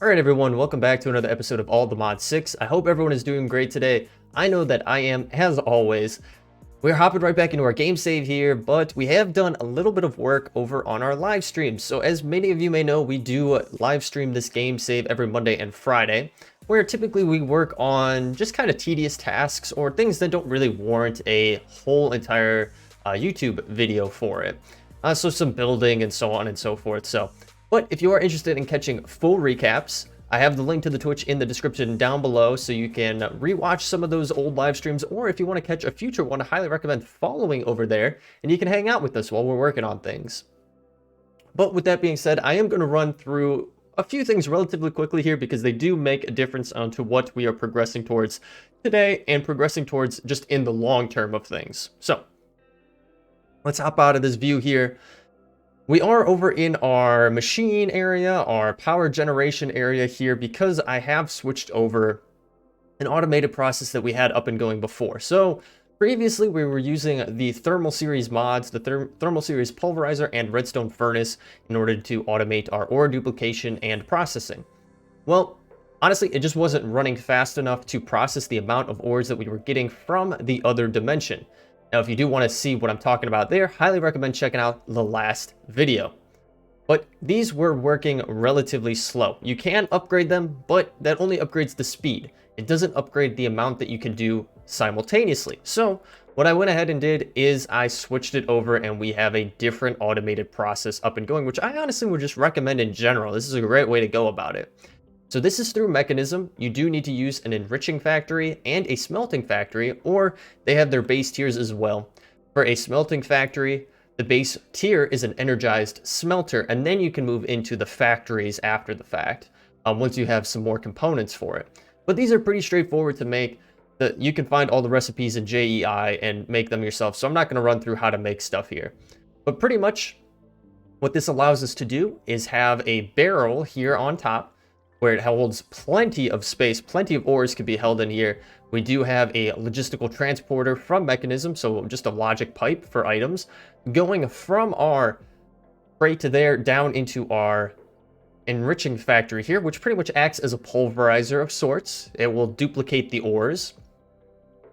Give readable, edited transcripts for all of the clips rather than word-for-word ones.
Alright everyone, welcome back to another episode of All the Mod 6. I hope everyone is doing great today. I know that I am, as always. We're hopping right back into our game save here, but we have done a little bit of work over on our live streams. So as many of you may know, we do live stream this game save every Monday and Friday, where typically we work on just kind of tedious tasks or things that don't really warrant a whole entire YouTube video for it. So some building and so on and so forth. But if you are interested in catching full recaps, I have the link to the Twitch in the description down below, so you can rewatch some of those old live streams, or if you want to catch a future one, I highly recommend following over there, and you can hang out with us while we're working on things. But with that being said, I am going to run through a few things relatively quickly here, because they do make a difference onto what we are progressing towards today, and progressing towards just in the long term of things. So, let's hop out of this view here. We are over in our machine area, our power generation area here, because I have switched over an automated process that we had up and going before. So previously we were using the thermal series mods, the thermal series pulverizer and redstone furnace in order to automate our ore duplication and processing. Well, honestly, it just wasn't running fast enough to process the amount of ores that we were getting from the other dimension. Now, if you do want to see what I'm talking about there, highly recommend checking out the last video. But these were working relatively slow. You can upgrade them, but that only upgrades the speed. It doesn't upgrade the amount that you can do simultaneously. So what I went ahead and did is I switched it over, and we have a different automated process up and going, which I honestly would just recommend in general. This is a great way to go about it. So this is through Mechanism. You do need to use an enriching factory and a smelting factory, or they have their base tiers as well. For a smelting factory, the base tier is an energized smelter, and then you can move into the factories after the fact, once you have some more components for it. But these are pretty straightforward to make. You can find all the recipes in JEI and make them yourself, so I'm not going to run through how to make stuff here. But pretty much what this allows us to do is have a barrel here on top, where it holds plenty of space, plenty of ores could be held in here. We do have a logistical transporter from Mechanism, so just a logic pipe for items, going from our crate to there down into our enriching factory here, which pretty much acts as a pulverizer of sorts. It will duplicate the ores.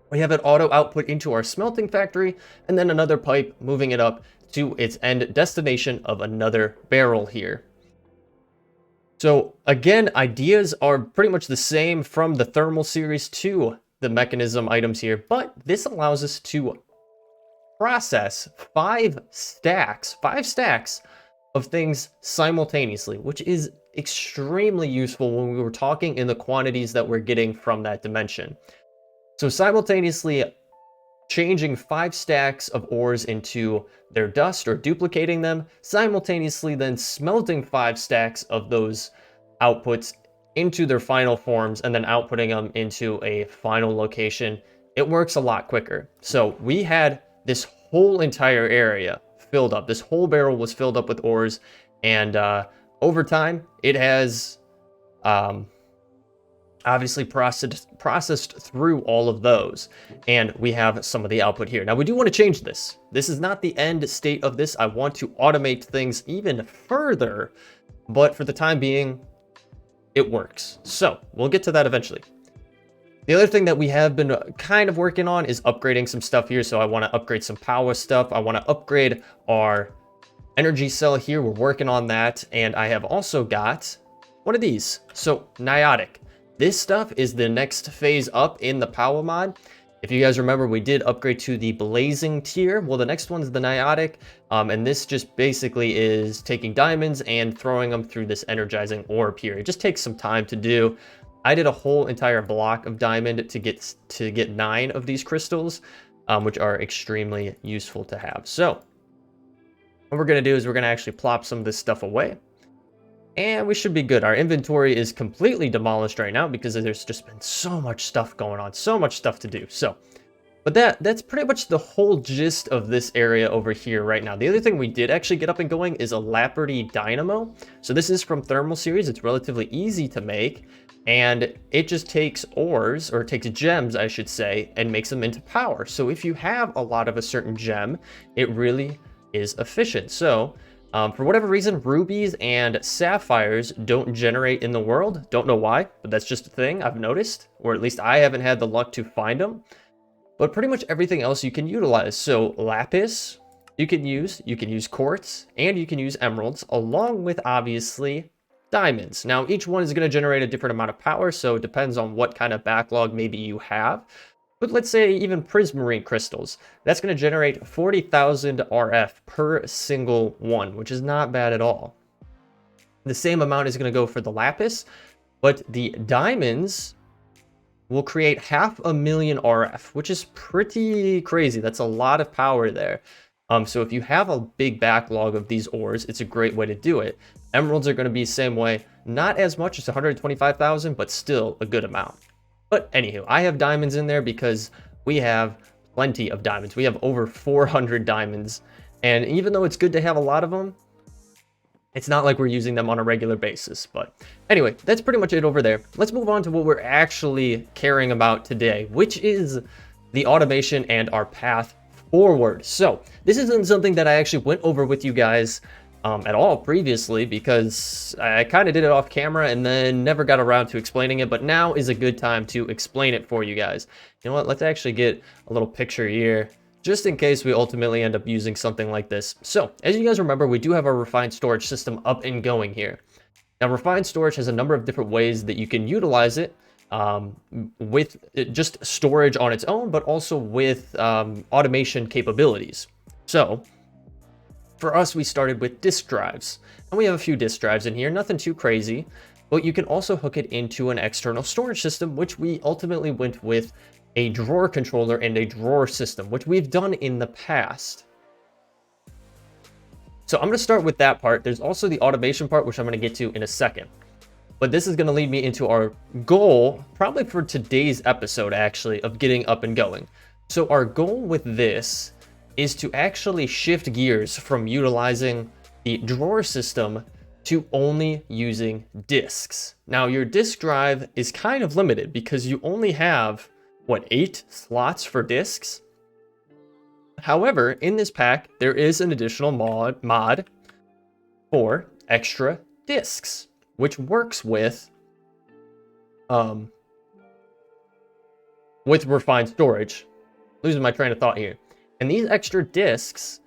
We have it auto output into our smelting factory, and then another pipe moving it up to its end destination of another barrel here. So again, ideas are pretty much the same from the thermal series to the Mechanism items here, but this allows us to process five stacks of things simultaneously, which is extremely useful when we were talking in the quantities that we're getting from that dimension. So simultaneously changing 5 stacks of ores into their dust or duplicating them, simultaneously then smelting 5 stacks of those outputs into their final forms and then outputting them into a final location. It works a lot quicker. So we had this whole entire area filled up. This whole barrel was filled up with ores, and over time it has obviously processed through all of those, and we have some of the output here. Now we do want to change this. This is not the end state of this. I want to automate things even further, but for the time being, it works. So we'll get to that eventually. The other thing that we have been kind of working on is upgrading some stuff here. So I want to upgrade some power stuff. I want to upgrade our energy cell here. We're working on that. And I have also got one of these. So Niotic. This stuff is the next phase up in the power mod. If you guys remember, we did upgrade to the blazing tier. Well, the next one is the Niotic, and this just basically is taking diamonds and throwing them through this energizing orb here. It just takes some time to do. I did a whole entire block of diamond to get 9 of these crystals, which are extremely useful to have. So what we're going to do is we're going to actually plop some of this stuff away. And we should be good. Our inventory is completely demolished right now because there's just been so much stuff going on, so much stuff to do. So, but that's pretty much the whole gist of this area over here right now. The other thing we did actually get up and going is a Laparty Dynamo. So this is from Thermal Series. It's relatively easy to make, and it just takes ores, or takes gems, I should say, and makes them into power. So if you have a lot of a certain gem, it really is efficient. So For whatever reason, rubies and sapphires don't generate in the world. Don't know why, but that's just a thing I've noticed, or at least I haven't had the luck to find them. But pretty much everything else you can utilize. So lapis, you can use quartz, and you can use emeralds, along with obviously diamonds. Now, each one is going to generate a different amount of power, so it depends on what kind of backlog maybe you have. But let's say even prismarine crystals, that's going to generate 40,000 RF per single one, which is not bad at all. The same amount is going to go for the lapis, but the diamonds will create 500,000 RF, which is pretty crazy. That's a lot of power there. So if you have a big backlog of these ores, it's a great way to do it. Emeralds are going to be the same way. Not as much as 125,000, but still a good amount. But anywho, I have diamonds in there because we have plenty of diamonds. We have over 400 diamonds. And even though it's good to have a lot of them, it's not like we're using them on a regular basis. But anyway, that's pretty much it over there. Let's move on to what we're actually caring about today, which is the automation and our path forward. So this isn't something that I actually went over with you guys at all previously, because I kind of did it off camera and then never got around to explaining it, but now is a good time to explain it for you guys. You know what, let's actually get a little picture here, just in case we ultimately end up using something like this. So, as you guys remember, we do have our refined storage system up and going here. Now, refined storage has a number of different ways that you can utilize it, with just storage on its own, but also with automation capabilities. So, for us, we started with disk drives, and we have a few disk drives in here, nothing too crazy, but you can also hook it into an external storage system, which we ultimately went with a drawer controller and a drawer system, which we've done in the past. So I'm going to start with that part. There's also the automation part, which I'm going to get to in a second. But this is going to lead me into our goal, probably for today's episode, actually, of getting up and going. So our goal with this is to actually shift gears from utilizing the drawer system to only using disks. Now, your disk drive is kind of limited because you only have, what, 8 slots for disks? However, in this pack, there is an additional mod for extra disks, which works with refined storage. Losing my train of thought here. And these extra disks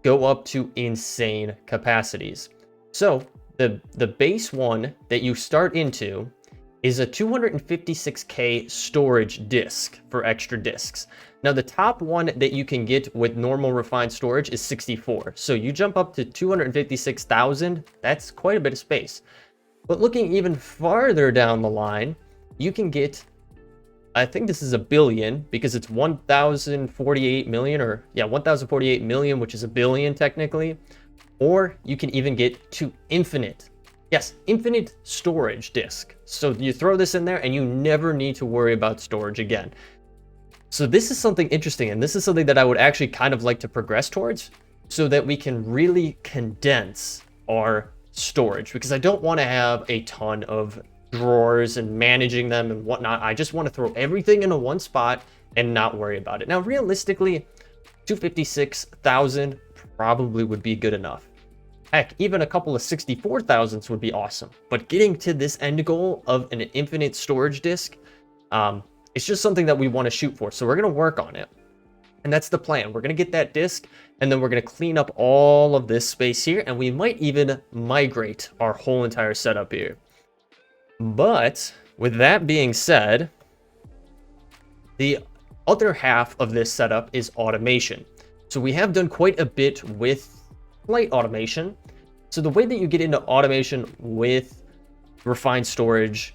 go up to insane capacities. So the base one that you start into is a 256K storage disk for extra disks. Now the top one that you can get with normal refined storage is 64. So you jump up to 256,000, that's quite a bit of space. But looking even farther down the line, you can get, I think this is a billion because it's 1,048 million, or yeah, 1,048 million, which is a billion technically. Or you can even get to infinite. Yes, infinite storage disk. So you throw this in there and you never need to worry about storage again. So this is something interesting, and this is something that I would actually kind of like to progress towards so that we can really condense our storage, because I don't want to have a ton of drawers and managing them and whatnot. I just want to throw everything into one spot and not worry about it. Now, realistically, 256,000 probably would be good enough. Heck, even a couple of 64,000s would be awesome. But getting to this end goal of an infinite storage disk, it's just something that we want to shoot for. So we're going to work on it. And that's the plan. We're going to get that disk, and then we're going to clean up all of this space here, and we might even migrate our whole entire setup here. But with that being said, the other half of this setup is automation. So we have done quite a bit with light automation. So the way that you get into automation with refined storage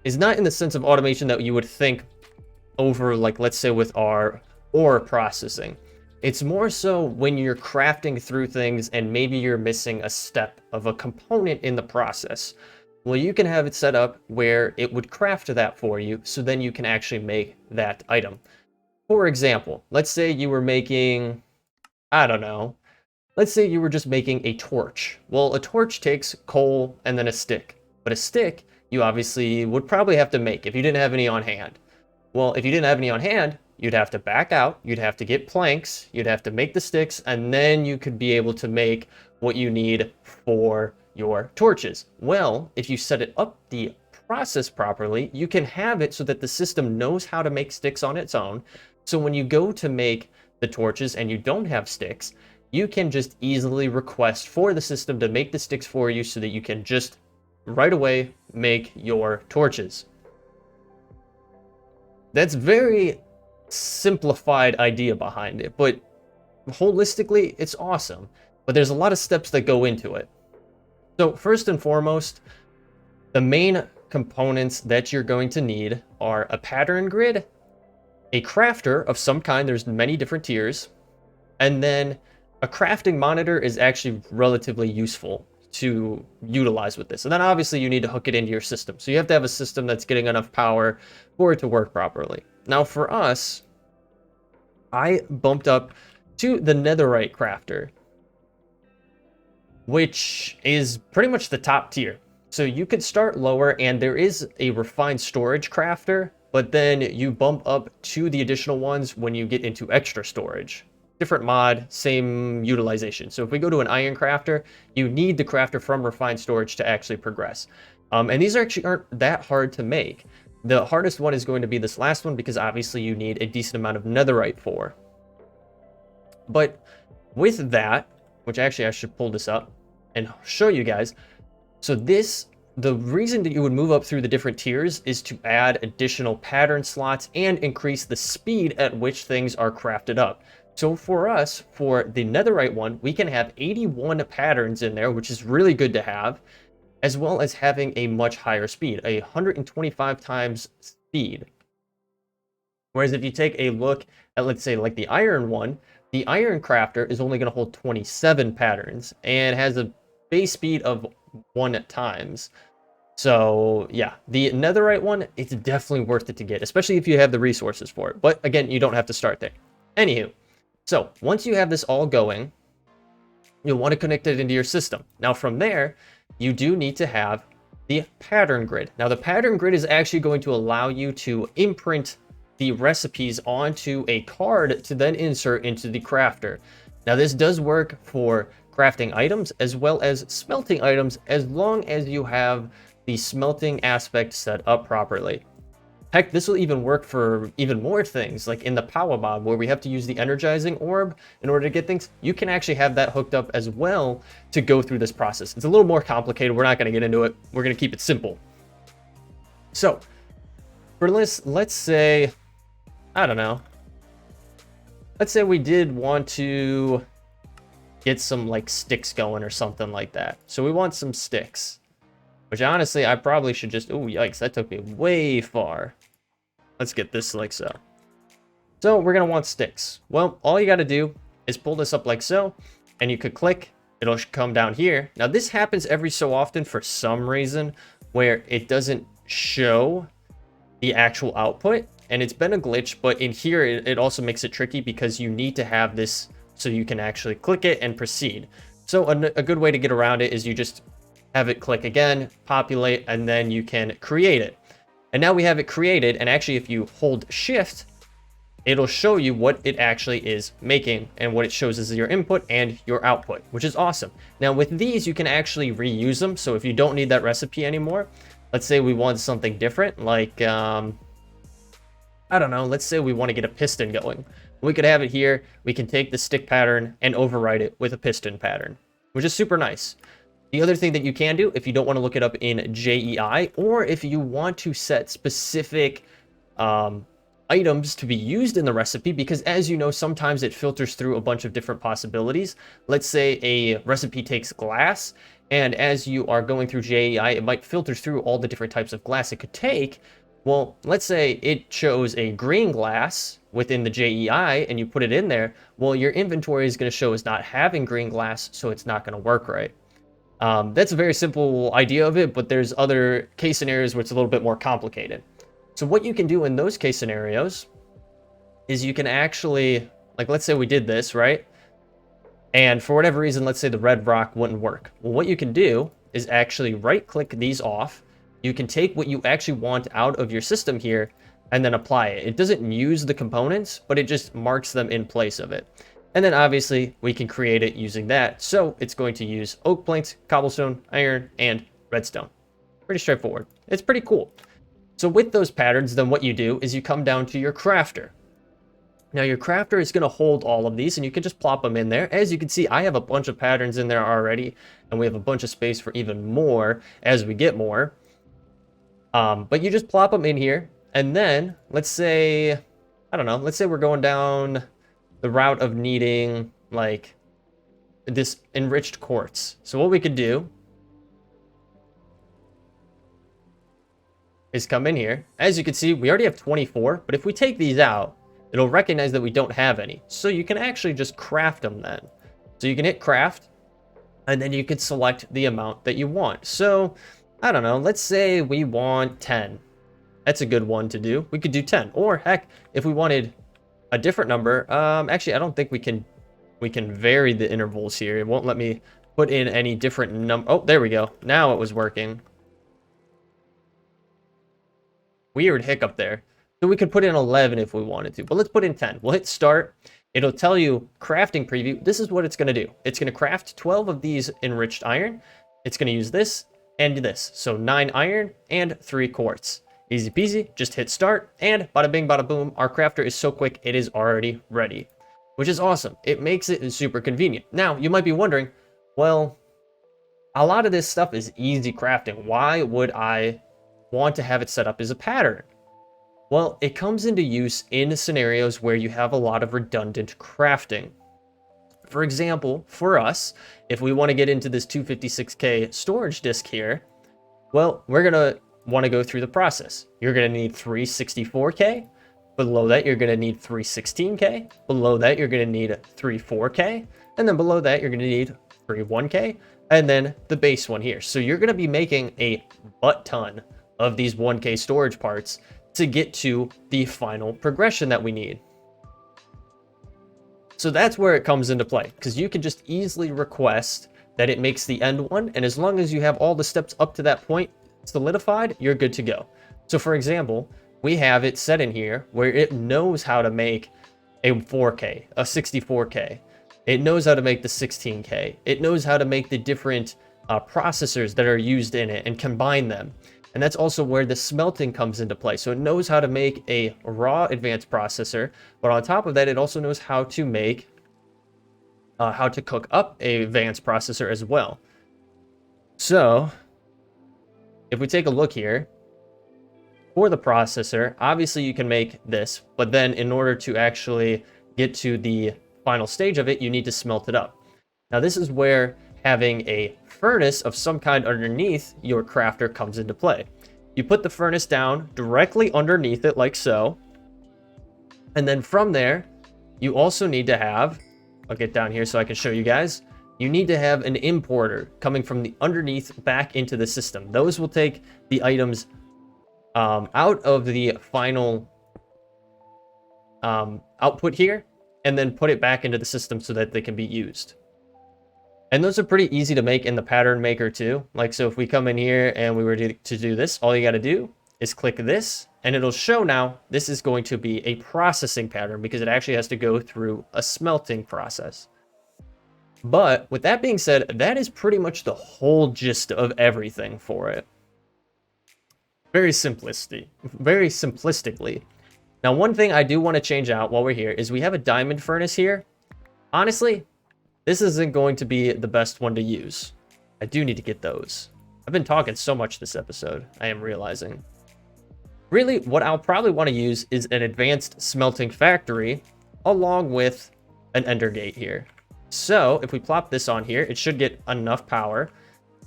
is not in the sense of automation that you would think over, like, let's say with our ore processing. It's more so when you're crafting through things and maybe you're missing a step of a component in the process. Well, you can have it set up where it would craft that for you, so then you can actually make that item. For example, let's say you were making, I don't know, let's say you were just making a torch. Well, a torch takes coal and then a stick, but a stick you obviously would probably have to make if you didn't have any on hand. Well, if you didn't have any on hand, you'd have to back out, you'd have to get planks, you'd have to make the sticks, and then you could be able to make what you need for your torches. Well, if you set it up the process properly, you can have it so that the system knows how to make sticks on its own. So when you go to make the torches and you don't have sticks, you can just easily request for the system to make the sticks for you so that you can just right away make your torches. That's very simplified idea behind it, but holistically, it's awesome. But there's a lot of steps that go into it. So first and foremost, the main components that you're going to need are a pattern grid, a crafter of some kind, there's many different tiers, and then a crafting monitor is actually relatively useful to utilize with this. And then obviously you need to hook it into your system. So you have to have a system that's getting enough power for it to work properly. Now for us, I bumped up to the netherite crafter, which is pretty much the top tier. So you could start lower and there is a refined storage crafter, but then you bump up to the additional ones when you get into extra storage. Different mod, same utilization. So if we go to an iron crafter, you need the crafter from refined storage to actually progress. And these actually aren't that hard to make. The hardest one is going to be this last one because obviously you need a decent amount of netherite for. But with that, which actually I should pull this up and show you guys. So the reason that you would move up through the different tiers is to add additional pattern slots and increase the speed at which things are crafted up. So for us, for the netherite one, we can have 81 patterns in there, which is really good to have, as well as having a much higher speed, 125 times speed. Whereas if you take a look at, let's say, like the iron one, the iron crafter is only going to hold 27 patterns and has a base speed of 1 times. So yeah, the netherite one, it's definitely worth it to get, especially if you have the resources for it. But again, you don't have to start there. Anywho, so once you have this all going, you'll want to connect it into your system. Now from there, you do need to have the pattern grid. Now the pattern grid is actually going to allow you to imprint the recipes onto a card to then insert into the crafter. Now this does work for crafting items as well as smelting items, as long as you have the smelting aspect set up properly. Heck, this will even work for even more things, like in the power mod where we have to use the energizing orb in order to get things. You can actually have that hooked up as well to go through this process. It's a little more complicated. We're not going to get into it. We're going to keep it simple. So for this, let's say, I don't know. Let's say we did want to get some like sticks going or something like that. So we want some sticks, which honestly, I probably should just, oh, yikes, that took me way far. Let's get this like so. So we're going to want sticks. Well, all you got to do is pull this up like so, and you could click, it'll come down here. Now this happens every so often for some reason where it doesn't show the actual output, and it's been a glitch, but in here, it also makes it tricky because you need to have this so you can actually click it and proceed. So a good way to get around it is you just have it click again, populate, and then you can create it. And now we have it created, and actually if you hold shift, it'll show you what it actually is making, and what it shows is your input and your output, which is awesome. Now with these, you can actually reuse them. So if you don't need that recipe anymore, let's say we want something different, like, I don't know, let's say we want to get a piston going. We could have it here. We can take the stick pattern and override it with a piston pattern, which is super nice. The other thing that you can do, if you don't want to look it up in JEI, or if you want to set specific items to be used in the recipe, because as you know, sometimes it filters through a bunch of different possibilities. Let's say a recipe takes glass, and as you are going through JEI, it might filter through all the different types of glass it could take. Well, let's say it chose a green glass within the JEI and you put it in there. Well, your inventory is going to show as not having green glass, so it's not going to work right. That's a very simple idea of it, but there's other case scenarios where it's a little bit more complicated. So what you can do in those case scenarios is you can actually, like, let's say we did this, right? And for whatever reason, let's say the red rock wouldn't work. Well, what you can do is actually right click these off. You can take what you actually want out of your system here and then apply it. It doesn't use the components, but it just marks them in place of it. And then obviously we can create it using that. So it's going to use oak planks, cobblestone, iron, and redstone. Pretty straightforward. It's pretty cool. So with those patterns, then what you do is you come down to your crafter. Now your crafter is going to hold all of these and you can just plop them in there. As you can see, I have a bunch of patterns in there already, and we have a bunch of space for even more as we get more. But you just plop them in here, and then let's say, I don't know, let's say we're going down the route of needing like this enriched quartz. So what we could do is come in here. As you can see, we already have 24, but if we take these out, it'll recognize that we don't have any. So you can actually just craft them then. So you can hit craft, and then you can select the amount that you want. So I don't know, let's say we want 10. That's a good one to do. We could do 10, or heck, if we wanted a different number, actually I don't think we can vary the intervals here. It won't let me put in any different number. Oh, there we go. Now it was working. Weird hiccup there. So we could put in 11 if we wanted to, but let's put in 10. We'll hit start. It'll tell you crafting preview. This is what it's going to do. It's going to craft 12 of these enriched iron. It's going to use this and this. So 9 iron and 3 quartz. Easy peasy. Just hit start, and bada bing, bada boom. Our crafter is so quick, it is already ready, which is awesome. It makes it super convenient. Now, you might be wondering, well, a lot of this stuff is easy crafting. Why would I want to have it set up as a pattern? Well, it comes into use in scenarios where you have a lot of redundant crafting. For example, for us, if we want to get into this 256K storage disk here, well, we're going to want to go through the process. You're going to need 364K. Below that, you're going to need 316K. Below that, you're going to need 34K. And then below that, you're going to need 31K. And then the base one here. So you're going to be making a butt ton of these 1K storage parts to get to the final progression that we need. So that's where it comes into play, because you can just easily request that it makes the end one, and as long as you have all the steps up to that point solidified, you're good to go. So for example, we have it set in here where it knows how to make a 4K, a 64K. It knows how to make the 16K. It knows how to make the different processors that are used in it and combine them. And that's also where the smelting comes into play. So it knows how to make a raw advanced processor, but on top of that, it also knows how to make, how to cook up a advanced processor as well. So if we take a look here, for the processor, obviously you can make this, but then in order to actually get to the final stage of it, you need to smelt it up. Now this is where having a furnace of some kind underneath your crafter comes into play. You put the furnace down directly underneath it like so. And then from there, you also need to have, I'll get down here so I can show you guys, you need to have an importer coming from the underneath back into the system. Those will take the items out of the final output here and then put it back into the system so that they can be used. And those are pretty easy to make in the pattern maker too. Like, so if we come in here and we were to do this, all you got to do is click this and it'll show now this is going to be a processing pattern because it actually has to go through a smelting process. But with that being said, that is pretty much the whole gist of everything for it. Very simplistically. Now, one thing I do want to change out while we're here is we have a diamond furnace here. Honestly, this isn't going to be the best one to use. I do need to get those. I've been talking so much this episode, I am realizing. Really, what I'll probably want to use is an advanced smelting factory along with an ender gate here. So if we plop this on here, it should get enough power.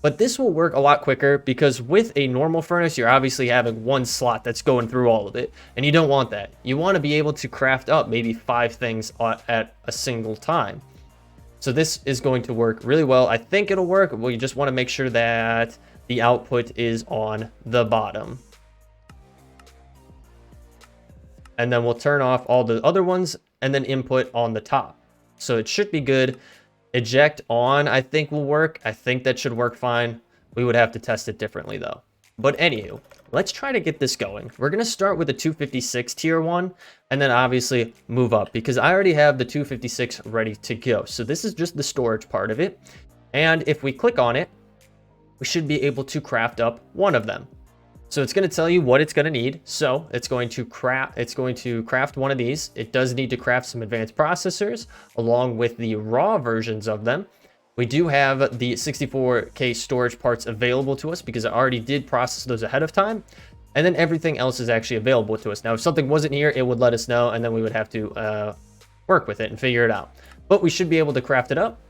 But this will work a lot quicker because with a normal furnace, you're obviously having one slot that's going through all of it. And you don't want that. You want to be able to craft up maybe 5 things at a single time. So this is going to work really well. I think it'll work. We just want to make sure that the output is on the bottom. And then we'll turn off all the other ones and then input on the top. So it should be good. Eject on, I think will work. I think that should work fine. We would have to test it differently though. But anywho, let's try to get this going. We're going to start with the 256 tier 1 and then obviously move up because I already have the 256 ready to go. So this is just the storage part of it. And if we click on it, we should be able to craft up one of them. So it's going to tell you what it's going to need. So it's going to craft one of these. It does need to craft some advanced processors along with the raw versions of them. We do have the 64K storage parts available to us because I already did process those ahead of time. And then everything else is actually available to us. Now, if something wasn't here, it would let us know, and then we would have to work with it and figure it out. But we should be able to craft it up.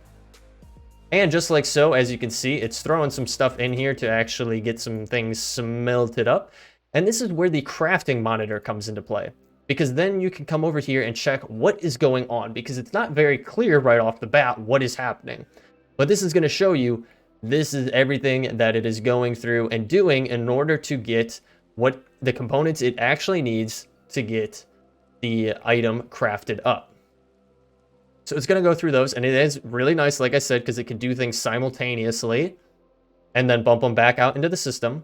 And just like so, as you can see, it's throwing some stuff in here to actually get some things smelted up. And this is where the crafting monitor comes into play. Because then you can come over here and check what is going on. Because it's not very clear right off the bat what is happening. But this is going to show you this is everything that it is going through and doing in order to get what the components it actually needs to get the item crafted up. So it's going to go through those, and it is really nice, like I said, because it can do things simultaneously and then bump them back out into the system.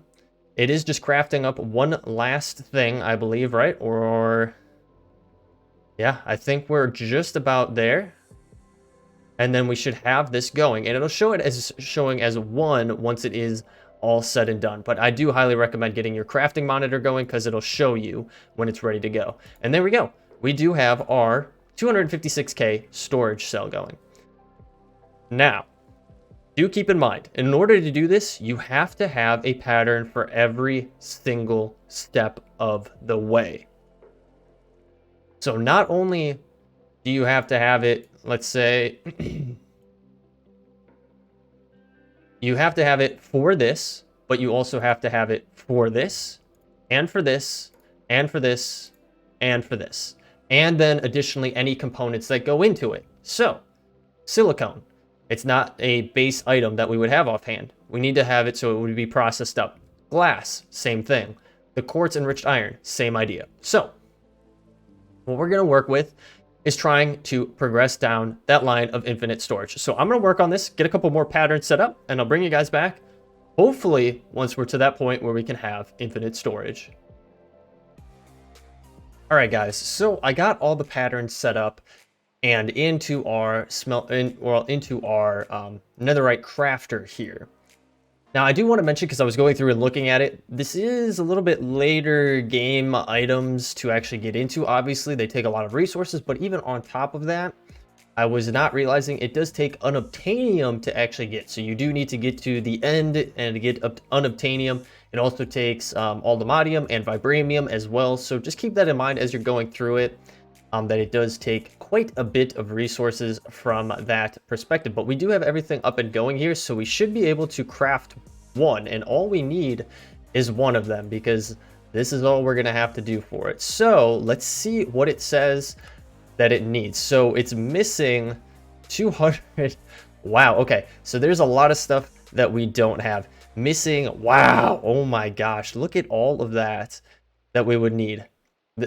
It is just crafting up one last thing, I believe, right? Or yeah, I think we're just about there. And then we should have this going, and it'll show it as showing as one once it is all said and done. But I do highly recommend getting your crafting monitor going because it'll show you when it's ready to go. And there we go. We do have our 256K storage cell going. Now, do keep in mind, in order to do this, you have to have a pattern for every single step of the way. So not only do you have to have it, let's say, you have to have it for this, but you also have to have it for this, and for this, and for this, and for this. And then additionally, any components that go into it. So, silicone. It's not a base item that we would have offhand. We need to have it so it would be processed up. Glass, same thing. The quartz enriched iron, same idea. So, what we're going to work with is trying to progress down that line of infinite storage. So I'm going to work on this, get a couple more patterns set up, and I'll bring you guys back, hopefully, once we're to that point where we can have infinite storage. All right, guys, so I got all the patterns set up and into our netherite crafter here. Now, I do want to mention, because I was going through and looking at it, this is a little bit later game items to actually get into. Obviously, they take a lot of resources, but even on top of that, I was not realizing it does take unobtainium to actually get. So you do need to get to the end and get unobtainium. It also takes aldemadium and vibranium as well. So just keep that in mind as you're going through it, that it does take quite a bit of resources from that perspective. But we do have everything up and going here, so we should be able to craft one, and all we need is one of them, because this is all we're going to have to do for it. So let's see what it says that it needs. So it's missing 200. Wow, okay, so there's a lot of stuff that we don't have missing. Wow, oh my gosh, look at all of that we would need.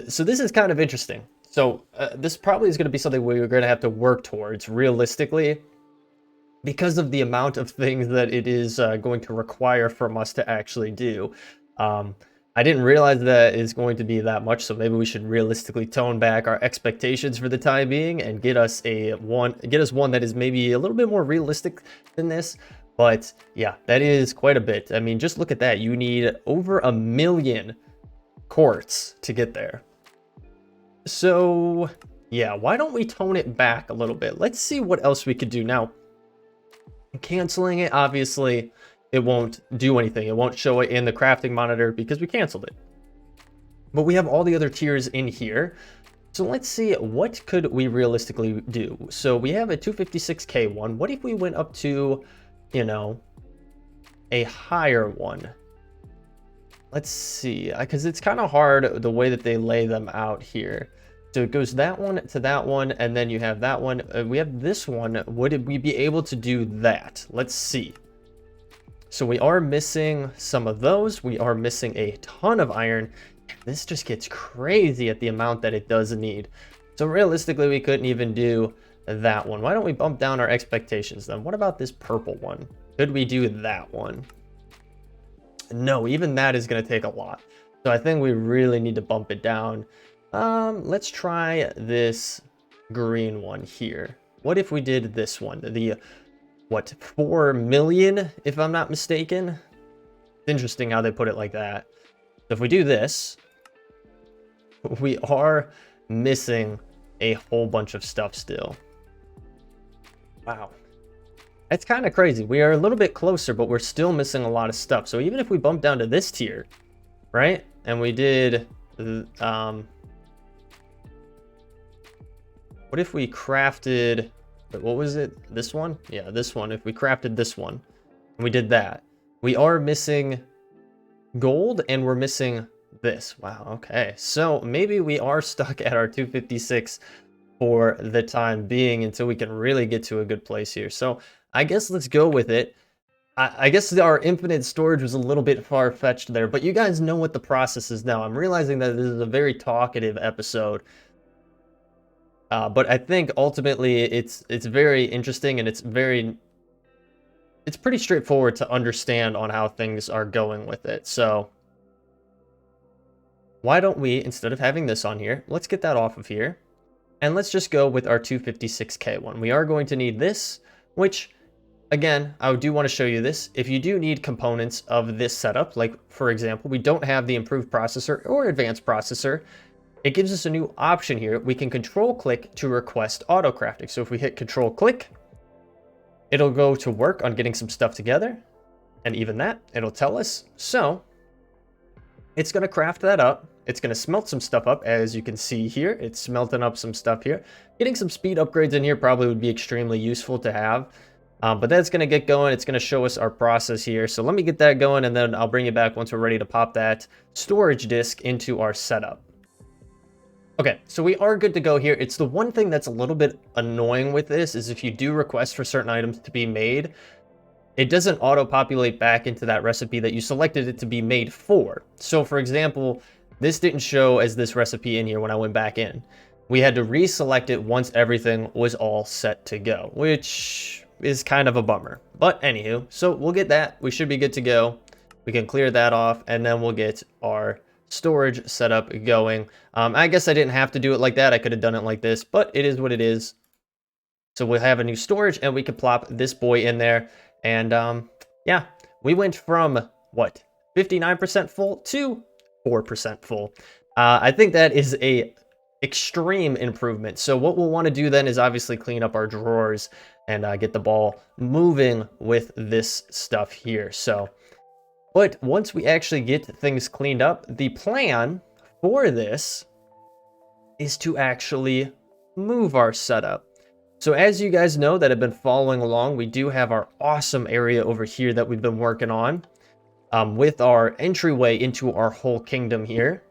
So this is kind of interesting. So this probably is going to be something we're going to have to work towards realistically, because of the amount of things that it is going to require from us to actually do. I didn't realize that it's going to be that much, so maybe we should realistically tone back our expectations for the time being and get us one that is maybe a little bit more realistic than this. But yeah, that is quite a bit. I mean, just look at that. You need over 1 million quartz to get there. So yeah, why don't we tone it back a little bit? Let's see what else we could do. Now, canceling it, obviously, it won't do anything. It won't show it in the crafting monitor because we canceled it. But we have all the other tiers in here. So let's see, what could we realistically do? So we have a 256K one. What if we went up to, you know, a higher one? Let's see, because it's kind of hard the way that they lay them out here. So it goes that one to that one, and then you have that one. We have this one. Would we be able to do that? Let's see. So we are missing some of those. We are missing a ton of iron. This just gets crazy at the amount that it does need. So realistically, we couldn't even do that one. Why don't we bump down our expectations then? What about this purple one? Could we do that one? No, even that is going to take a lot. So I think we really need to bump it down. Let's try this green one here. What if we did this one? The, what, 4 million, if I'm not mistaken? It's interesting how they put it like that. So if we do this, we are missing a whole bunch of stuff still. Wow. That's kind of crazy. We are a little bit closer, but we're still missing a lot of stuff. So even if we bump down to this tier, right? And we did, what if we crafted, what was it? This one? Yeah, this one. If we crafted this one and we did that, we are missing gold and we're missing this. Wow. Okay. So maybe we are stuck at our 256 for the time being until we can really get to a good place here. So I guess let's go with it. I guess our infinite storage was a little bit far-fetched there, but you guys know what the process is now. I'm realizing that this is a very talkative episode. But I think ultimately it's very interesting and it's pretty straightforward to understand on how things are going with it. So why don't we, instead of having this on here, let's get that off of here. And let's just go with our 256K one. We are going to need this, which, again, I do want to show you this. If you do need components of this setup, like, for example, we don't have the improved processor or advanced processor, it gives us a new option here. We can control-click to request auto-crafting. So if we hit control-click, it'll go to work on getting some stuff together. And even that, it'll tell us. So it's going to craft that up. It's going to smelt some stuff up, as you can see here. It's smelting up some stuff here. Getting some speed upgrades in here probably would be extremely useful to have. But that's going to get going. It's going to show us our process here. So let me get that going, and then I'll bring you back once we're ready to pop that storage disk into our setup. Okay, so we are good to go here. It's the one thing that's a little bit annoying with this is if you do request for certain items to be made, it doesn't auto-populate back into that recipe that you selected it to be made for. So for example, this didn't show as this recipe in here when I went back in. We had to reselect it once everything was all set to go, which is kind of a bummer. But anywho, so we'll get that. We should be good to go. We can clear that off, and then we'll get our storage setup going. I guess I didn't have to do it like that. I could have done it like this, but it is what it is. So we'll have a new storage, and we can plop this boy in there. And yeah, we went from, what, 59% full to 4% full. I think that is a extreme improvement. So what we'll want to do then is obviously clean up our drawers and get the ball moving with this stuff here. So, but once we actually get things cleaned up, the plan for this is to actually move our setup. So as you guys know that have been following along, we do have our awesome area over here that we've been working on with our entryway into our whole kingdom here.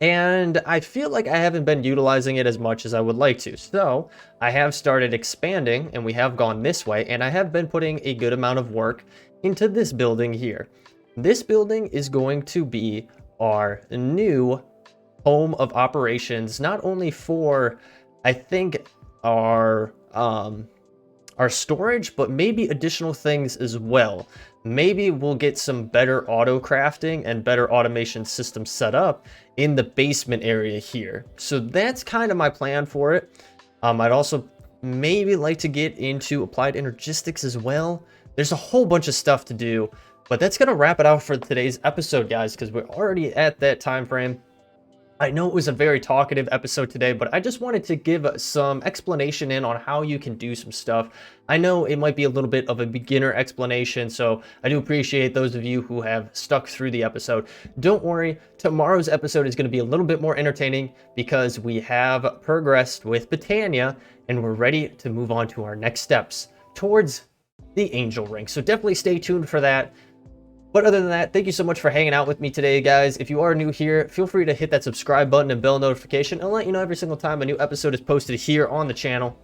And I feel like I haven't been utilizing it as much as I would like to. So I have started expanding, and we have gone this way, and I have been putting a good amount of work into this building here. This building is going to be our new home of operations, not only for, I think, our storage, but maybe additional things as well. Maybe we'll get some better auto crafting and better automation systems set up in the basement area here. So that's kind of my plan for it. I'd also maybe like to get into applied energistics as well. There's a whole bunch of stuff to do, but that's gonna wrap it out for today's episode, guys, because we're already at that time frame. I know it was a very talkative episode today, but I just wanted to give some explanation in on how you can do some stuff. I know it might be a little bit of a beginner explanation, so I do appreciate those of you who have stuck through the episode. Don't worry, tomorrow's episode is going to be a little bit more entertaining because we have progressed with Britannia and we're ready to move on to our next steps towards the Angel Ring. So definitely stay tuned for that. But other than that, thank you so much for hanging out with me today, guys. If you are new here, feel free to hit that subscribe button and bell notification. I'll let you know every single time a new episode is posted here on the channel.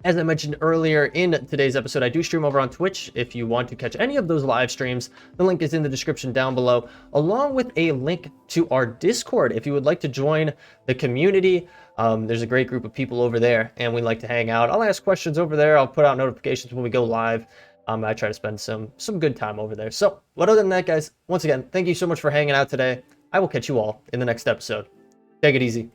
As I mentioned earlier in today's episode, I do stream over on Twitch. If you want to catch any of those live streams, the link is in the description down below, along with a link to our Discord. If you would like to join the community, there's a great group of people over there, and we like to hang out. I'll ask questions over there. I'll put out notifications when we go live. I try to spend some good time over there. So, but other than that, guys, once again, thank you so much for hanging out today. I will catch you all in the next episode. Take it easy.